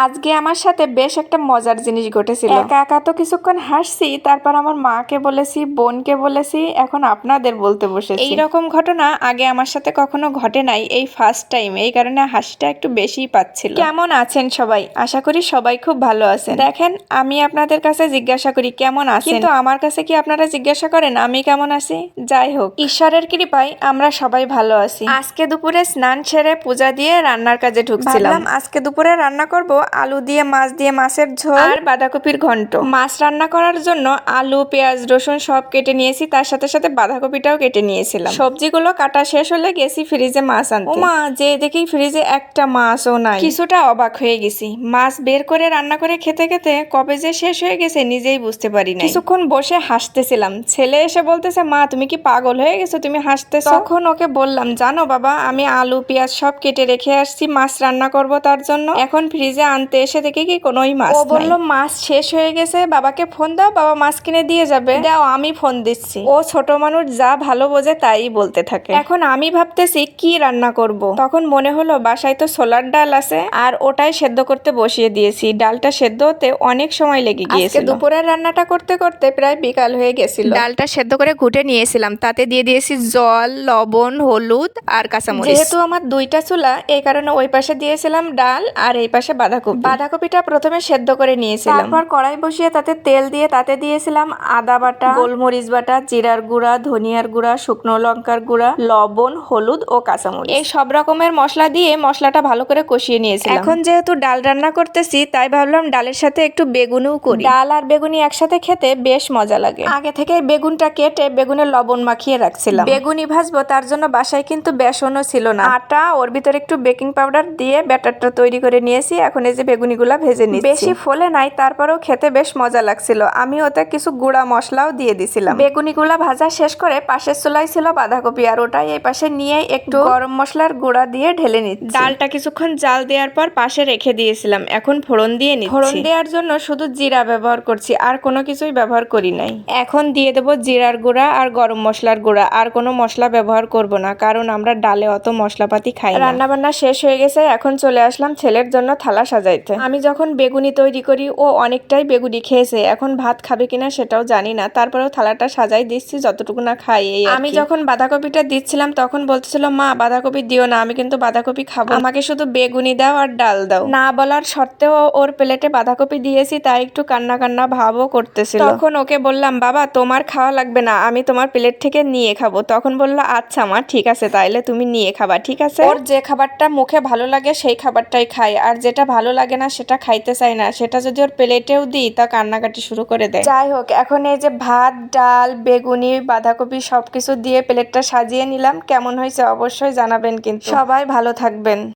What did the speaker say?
আজকে আমার সাথে বেশ একটা মজার জিনিস ঘটেছিল। একা একা তো কিছুক্ষণ হাসছি, তারপর আমার মাকে বলেছি, বোনকে বলেছি, এখন আপনাদের বলতে বসেছি। এইরকম ঘটনা আগে আমার সাথে কখনো ঘটে নাই, এই ফার্স্ট টাইম। এই কারণে হাসিটা একটু বেশিই পাচ্ছিল। কেমন আছেন সবাই? আশা করি সবাই খুব ভালো আছেন। দেখেন, আমি আপনাদের কাছে জিজ্ঞাসা করি কেমন আছেন, কিন্তু আমার কাছে কি আপনারা জিজ্ঞাসা করেন আমি কেমন আছি? যাই হোক, ঈশ্বরের কৃপায় আমরা সবাই ভালো আছি। আজকে দুপুরে স্নান সেরে পূজা দিয়ে রান্নার কাজে ঢুকছিলাম। আজকে দুপুরে রান্না করব আলু দিয়ে মাছ দিয়ে মাছের ঝোল আর বাঁধাকপির ঘন্ট। মাছ রান্না করার জন্য আলু, পেঁয়াজ, রসুন সব কেটে নিয়েছি, তার সাথে সাথে বাঁধাকপিটাও কেটে নিয়েছিলাম। সবজিগুলো কাটা শেষ হলে গেছি ফ্রিজে মাছ আনতে। ওমা, যে দেখি ফ্রিজে একটা মাছও নাই। কিছুটা অবাক হয়ে গেছি। মাছ বের করে রান্না করে খেতে খেতে কবে যে শেষ হয়ে গেছে নিজেই বুঝতে পারি না। কিছুক্ষণ বসে হাসতেছিলাম। ছেলে এসে বলতেছে, মা তুমি কি পাগল হয়ে গেছো, তুমি হাসতেছো? তখন ওকে বললাম, জানো বাবা, আমি আলু পেঁয়াজ সব কেটে রেখে আসছি মাছ রান্না করব তার জন্য। এখন ফ্রিজে আনতে এসে দেখি কি কোনোই মাছ নাই। ও বলল মাছ শেষ হয়ে গেছে, বাবাকে ফোন দাও, বাবা মাছ কিনে দিয়ে যাবে। দাও, আমি ফোন দিচ্ছি। ও ছোট মানুষ, যা ভালো বোঝে তাই বলতে থাকে। এখন আমি ভাবতেছি কি রান্না করব। তখন মনে হলো বাসায় তো ছোলার ডাল আছে, আর ওটাই সেদ্ধ করতে বসিয়ে দিয়েছি। ডালটা সেদ্ধ হতে অনেক সময় লেগে গিয়েছিল। দুপুরের রান্নাটা করতে করতে প্রায় বিকাল হয়ে গেছিল। ডালটা সেদ্ধ করে ঘুটে নিয়েছিলাম, তাতে দিয়ে দিয়েছি জল, লবণ, হলুদ আর কাঁচামরিচ। যেহেতু আমার দুইটা চুলা, এই কারণে ওই পাশে দিয়েছিলাম ডাল আর এই পাশে বাঁধাকপি। বাঁধাকপিটা প্রথমে সেদ্ধ করে নিয়েছিলাম, তারপর কড়াই বসিয়ে তাতে তেল দিয়ে তাতে দিয়েছিলাম আদা বাটা, গোলমরিচ বাটা, জিরার গুঁড়া, ধনিয়ার গুঁড়া, শুকনো লঙ্কার গুঁড়া, লবণ, হলুদ ও কাঁচামরিচ। এই সব রকমের মশলা দিয়ে মশলাটা ভালো করে কষিয়ে নিয়েছিলাম। এখন যেহেতু ডাল রান্না করতেছি, তাই ভাবলাম ডালের সাথে একটু বেগুনও করি। ডাল আর বেগুনি একসাথে খেতে বেশ মজা লাগে। আগে থেকে বেগুনটা কেটে বেগুনে লবণ মাখিয়ে রাখছিলাম। বেগুনি ভাজবো, তার জন্য বাসায় কিন্তু বেসনও ছিল না। আটা, ওর ভিতরে একটু বেকিং পাউডার দিয়ে ব্যাটারটা তৈরি করে নিয়েছি। এখন এই যে বেগুনিগুলা ভেজে নিচ্ছি। বেশি ফোলে নাই, তারপরেও খেতে বেশ মজা লাগছিল। আমি ওতে কিছু গুঁড়া মশলাও দিয়ে দিছিলাম। বেগুনিগুলা ভাজা শেষ করে পাশের চুলায় ছিল বাঁধাকপি, আর ওটাই এই পাশে নিয়ে একটু গরম মশলার গুঁড়া দিয়ে ঢেলে নিচ্ছি। ডালটা কিছুক্ষণ জাল দেওয়ার পর পাশে রেখে দিয়েছিলাম। এখন ফোড়ন দিয়ে নিচ্ছি। ফোড়ন দেওয়ার জন্য শুধু জিরা ব্যবহার করছি, আর কোনো কিছুই ব্যবহার করি নাই। এখন দিয়ে দেবো জিরার গুঁড়া আর গরম মশলার গুঁড়া। আর কোনো মশলা ব্যবহার করব না, কারণ আমরা ডালে অত মশলাপাতি খাই না। রান্না বান্না শেষ হয়ে গেছে, এখন চলে আসলাম ছেলের জন্য থালা সাজাইতে। আমি যখন বেগুনি তৈরি করি, ও অনেকটাই বেগুনি খেয়েছে। এখন ভাত খাবে কিনা সেটাও জানি না, তারপরেও থালাটা সাজাই দিচ্ছি যতটুকু না খাই। এই আমি যখন বাঁধাকপিটা দিচ্ছিলাম তখন বলতেছিল, মা বাঁধাকপি দিও না, আমি কিন্তু বাঁধাকপি খাবো, আমাকে শুধু বেগুনি দাও আর ডাল দাও। না বলার সত্ত্বেও ওর প্লেটে বাঁধাকপি দিয়েছি, তাই একটু কান্না কান্না ভাবও করতেছিল। তখন ওকে বললাম, বাবা তোমার খাওয়া লাগবে না, আমি তোমার প্লেট থেকে নিয়ে খাবো। তখন বললো, আচ্ছা মা ঠিক আছে, তাইলে তুমি নিয়ে খাবা, ঠিক আছে। ওর যে খাবারটা মুখে ভালো লাগে সেই খাবারটাই খায়, আর যেটা ভালো লাগে না সেটা খাইতে চায় না। সেটা যদি ওর প্লেটেও দিই তা কান্নাকাটি শুরু করে দেয়। যাই হোক, এখন এই যে ভাত, ডাল, বেগুনি, বাঁধাকপি সবকিছু দিয়ে প্লেটটা সাজিয়ে নিলাম। কেমন হয়েছে অবশ্যই জানাবেন, কিন্তু সবাই ভালো থাকবেন।